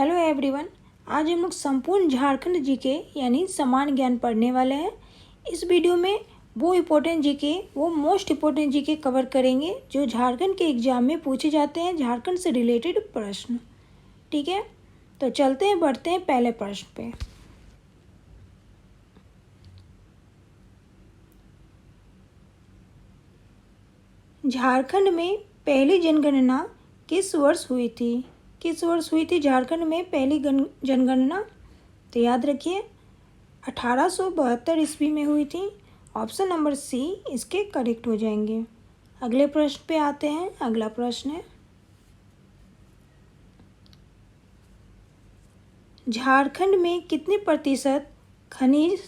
Hello everyone. आज हम लोग संपूर्ण झारखंड जीके यानी सामान्य ज्ञान पढ़ने वाले हैं। इस वीडियो में वो मोस्ट इम्पोर्टेंट जीके कवर करेंगे जो झारखंड के एग्जाम में पूछे जाते हैं, झारखंड से रिलेटेड प्रश्न। ठीक है, तो बढ़ते हैं पहले प्रश्न पे। झारखंड में पहली जनगणना किस वर्ष हुई थी? झारखंड में पहली जनगणना? तो याद रखिए 1872 ईस्वी में हुई थी। ऑप्शन नंबर सी इसके करेक्ट हो जाएंगे। अगले प्रश्न पे आते हैं। अगला प्रश्न है, झारखंड में कितने प्रतिशत खनिज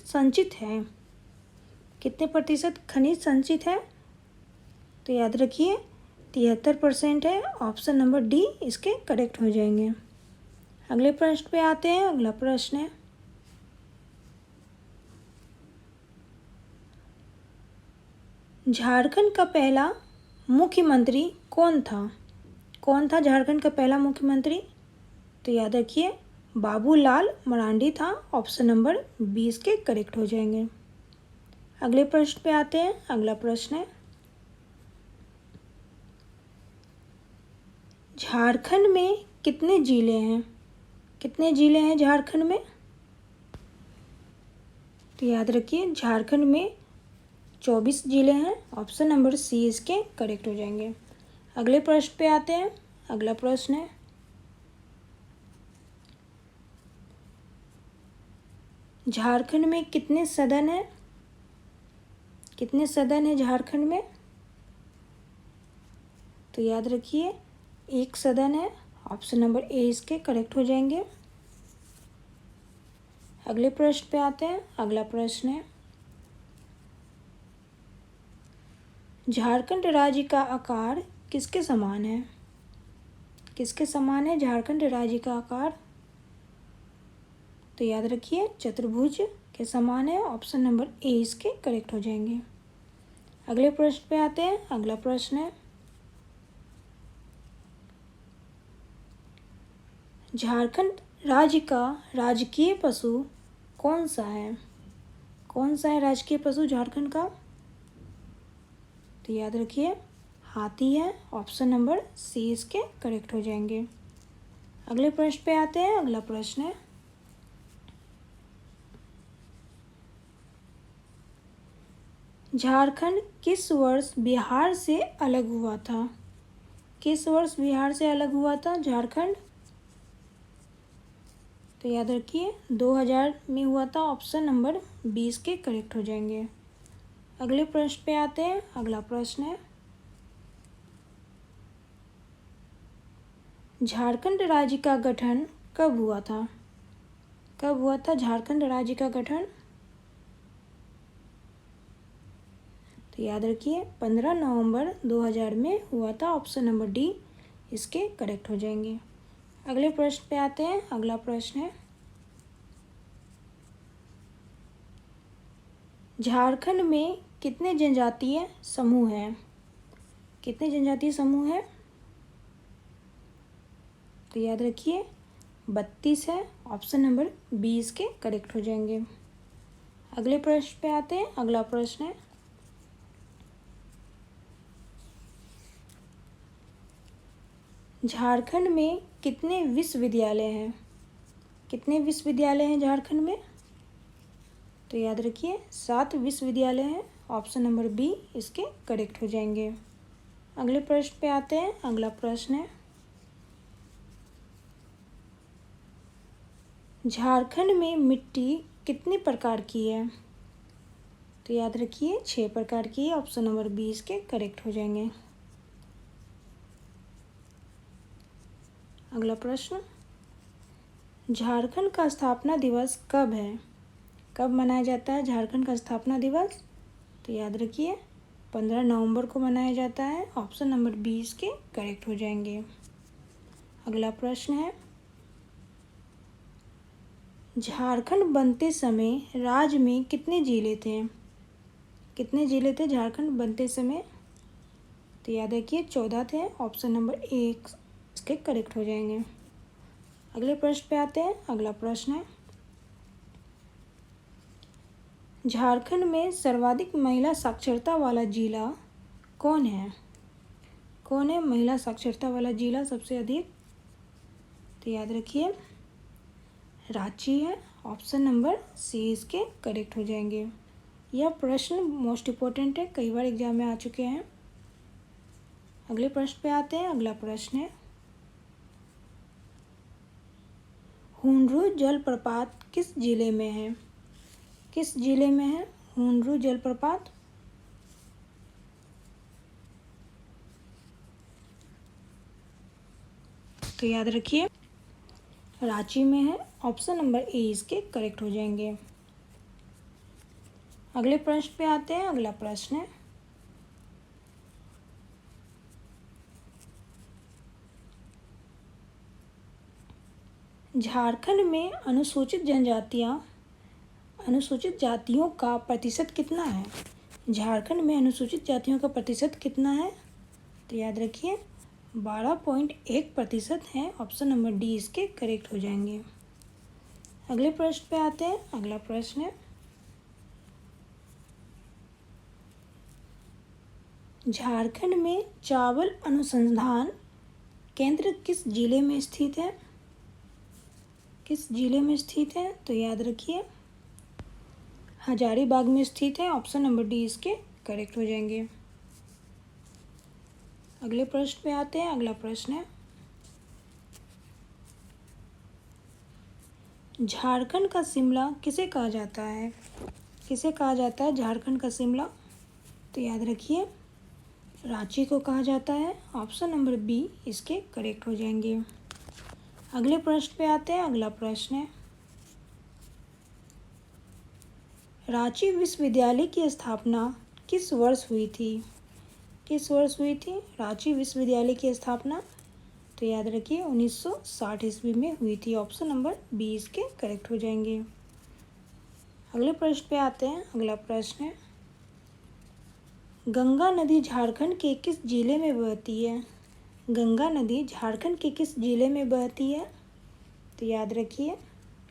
संचित है? तो याद रखिए 73% है। ऑप्शन नंबर डी इसके करेक्ट हो जाएंगे। अगले प्रश्न पे आते हैं। अगला प्रश्न है, झारखंड का पहला मुख्यमंत्री कौन था? झारखंड का पहला मुख्यमंत्री? तो याद रखिए बाबूलाल मरांडी था। ऑप्शन नंबर 20 के करेक्ट हो जाएंगे। अगले प्रश्न पे आते हैं। अगला प्रश्न है, झारखंड में कितने जिले हैं? झारखंड में? तो याद रखिए झारखंड में 24 जिले हैं। ऑप्शन नंबर सी इसके करेक्ट हो जाएंगे। अगले प्रश्न पे आते हैं। अगला प्रश्न है, झारखंड में कितने सदन हैं? झारखंड में? तो याद रखिए एक सदन है। ऑप्शन नंबर ए इसके करेक्ट हो जाएंगे। अगले प्रश्न पे आते हैं। अगला प्रश्न है, झारखंड राज्य का आकार किसके समान है? झारखंड राज्य का आकार? तो याद रखिए चतुर्भुज के समान है। ऑप्शन नंबर ए इसके करेक्ट हो जाएंगे। अगले प्रश्न पे आते हैं। अगला प्रश्न है, झारखंड राज्य का राजकीय पशु कौन सा है? राजकीय पशु झारखंड का? तो याद रखिए हाथी है। ऑप्शन नंबर सी इसके करेक्ट हो जाएंगे। अगले प्रश्न पे आते हैं। अगला प्रश्न है, झारखंड किस वर्ष बिहार से अलग हुआ था? झारखंड? तो याद रखिए 2000 में हुआ था। ऑप्शन नंबर 20 के करेक्ट हो जाएंगे। अगले प्रश्न पे आते हैं। अगला प्रश्न है, झारखंड राज्य का गठन कब हुआ था? झारखंड राज्य का गठन? तो याद रखिए 15 नवंबर 2000 में हुआ था। ऑप्शन नंबर डी इसके करेक्ट हो जाएंगे। अगले प्रश्न पे आते हैं। अगला प्रश्न है, झारखंड में कितने जनजातीय समूह हैं? तो याद रखिए 32 है। ऑप्शन नंबर 20 के करेक्ट हो जाएंगे। अगले प्रश्न पे आते हैं। अगला प्रश्न है, झारखंड में कितने विश्वविद्यालय हैं? झारखंड में? तो याद रखिए 7 विश्वविद्यालय हैं। ऑप्शन नंबर बी इसके करेक्ट हो जाएंगे। अगले प्रश्न पे आते हैं। अगला प्रश्न है, झारखंड में मिट्टी कितने प्रकार की है? तो याद रखिए 6 प्रकार की है। ऑप्शन नंबर 20 के करेक्ट हो जाएंगे। अगला प्रश्न, झारखंड का स्थापना दिवस कब है? कब मनाया जाता है झारखंड का स्थापना दिवस? तो याद रखिए 15 नवंबर को मनाया जाता है। ऑप्शन नंबर 20 के करेक्ट हो जाएंगे। अगला प्रश्न है, झारखंड बनते समय राज्य में कितने जिले थे? झारखंड बनते समय? तो याद रखिए 14 थे। ऑप्शन नंबर 1 इसके करेक्ट हो जाएंगे। अगले प्रश्न पे आते हैं। अगला प्रश्न है, झारखंड में सर्वाधिक महिला साक्षरता वाला जिला कौन है? कौन है महिला साक्षरता वाला जिला सबसे अधिक? तो याद रखिए रांची है। ऑप्शन नंबर सी इसके करेक्ट हो जाएंगे। यह प्रश्न मोस्ट इम्पोर्टेंट है, कई बार एग्जाम में आ चुके हैं। अगले प्रश्न पे आते हैं। अगला प्रश्न है, हुंडरू जलप्रपात किस जिले में है? किस जिले में है हुंडरू जलप्रपात? तो याद रखिए रांची में है। ऑप्शन नंबर ए इसके करेक्ट हो जाएंगे। अगले प्रश्न पे आते हैं। अगला प्रश्न है, झारखंड में अनुसूचित जातियों का प्रतिशत कितना है? झारखंड में अनुसूचित जातियों का प्रतिशत कितना है? तो याद रखिए 12.1% है। ऑप्शन नंबर डी इसके करेक्ट हो जाएंगे। अगले प्रश्न पे आते हैं। अगला प्रश्न है, झारखंड में चावल अनुसंधान केंद्र किस जिले में स्थित है? किस जिले में स्थित है? तो याद रखिए हजारीबाग में स्थित है। ऑप्शन नंबर डी इसके करेक्ट हो जाएंगे। अगले प्रश्न पे आते हैं। अगला प्रश्न है, झारखंड का शिमला किसे कहा जाता है? किसे कहा जाता है झारखंड का शिमला? तो याद रखिए रांची को कहा जाता है। ऑप्शन नंबर बी इसके करेक्ट हो जाएंगे। अगले प्रश्न पे आते हैं। अगला प्रश्न है, रांची विश्वविद्यालय की स्थापना किस वर्ष हुई थी? किस वर्ष हुई थी रांची विश्वविद्यालय की स्थापना? तो याद रखिए 1960 ईस्वी में हुई थी। ऑप्शन नंबर बी इसके करेक्ट हो जाएंगे। अगले प्रश्न पे आते हैं। अगला प्रश्न है, गंगा नदी झारखंड के किस जिले में बहती है? गंगा नदी झारखंड के किस जिले में बहती है? तो याद रखिए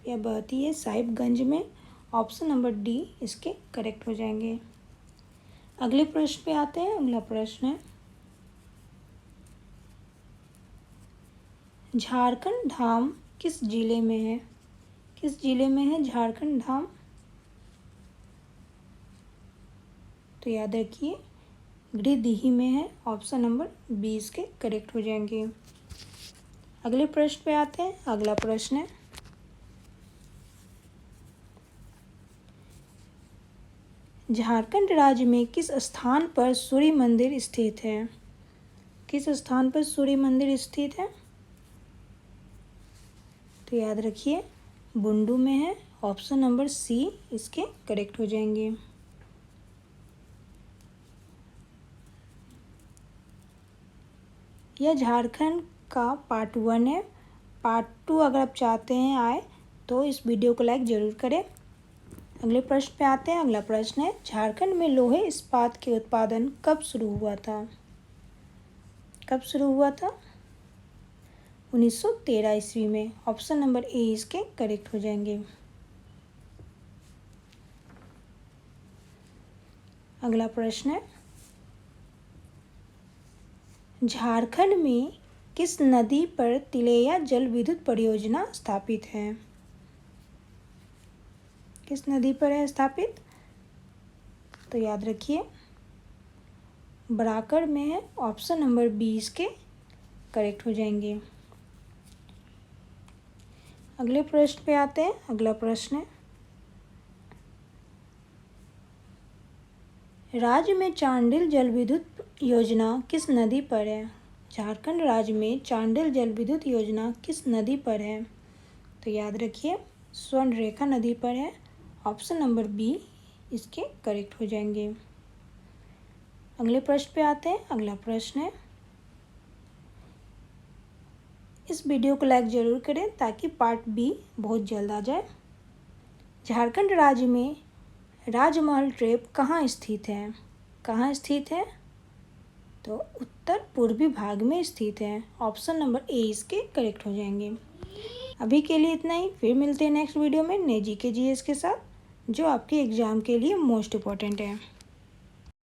यह बहती है साहिबगंज में। ऑप्शन नंबर डी इसके करेक्ट हो जाएंगे। अगले प्रश्न पे आते हैं। अगला प्रश्न है, झारखंड धाम किस जिले में है? किस जिले में है झारखंड धाम? तो याद रखिए गिरिडीह में है। ऑप्शन नंबर बी इसके करेक्ट हो जाएंगे। अगले प्रश्न पे आते हैं। अगला प्रश्न है, झारखंड राज्य में किस स्थान पर सूर्य मंदिर स्थित है? किस स्थान पर सूर्य मंदिर स्थित है? तो याद रखिए बुंडू में है। ऑप्शन नंबर सी इसके करेक्ट हो जाएंगे। यह झारखंड का पार्ट 1 है। पार्ट 2 अगर आप चाहते हैं आए तो इस वीडियो को लाइक ज़रूर करें। अगले प्रश्न पे आते हैं। अगला प्रश्न है, झारखंड में लोहे इस्पात के उत्पादन कब शुरू हुआ था? कब शुरू हुआ था? 1913 ईस्वी में। ऑप्शन नंबर ए इसके करेक्ट हो जाएंगे। अगला प्रश्न है, झारखंड में किस नदी पर तिलैया जल विद्युत परियोजना स्थापित है? किस नदी पर है स्थापित? तो याद रखिए बराकर में है। ऑप्शन नंबर 20 के करेक्ट हो जाएंगे। अगले प्रश्न पे आते हैं। अगला प्रश्न है, राज्य में चांडिल जल विद्युत योजना किस नदी पर है? झारखंड राज्य में चांडिल जल विद्युत योजना किस नदी पर है? तो याद रखिए स्वर्णरेखा नदी पर है। ऑप्शन नंबर बी इसके करेक्ट हो जाएंगे। अगले प्रश्न पे आते हैं। अगला प्रश्न है, इस वीडियो को लाइक ज़रूर करें ताकि पार्ट बी बहुत जल्द आ जाए। झारखंड राज्य में राजमहल ट्रैप कहाँ स्थित है? कहाँ स्थित है? तो उत्तर पूर्वी भाग में स्थित है। ऑप्शन नंबर ए इसके करेक्ट हो जाएंगे। अभी के लिए इतना ही, फिर मिलते हैं नेक्स्ट वीडियो में नए GK GS के साथ जो आपके एग्ज़ाम के लिए मोस्ट इम्पॉर्टेंट है।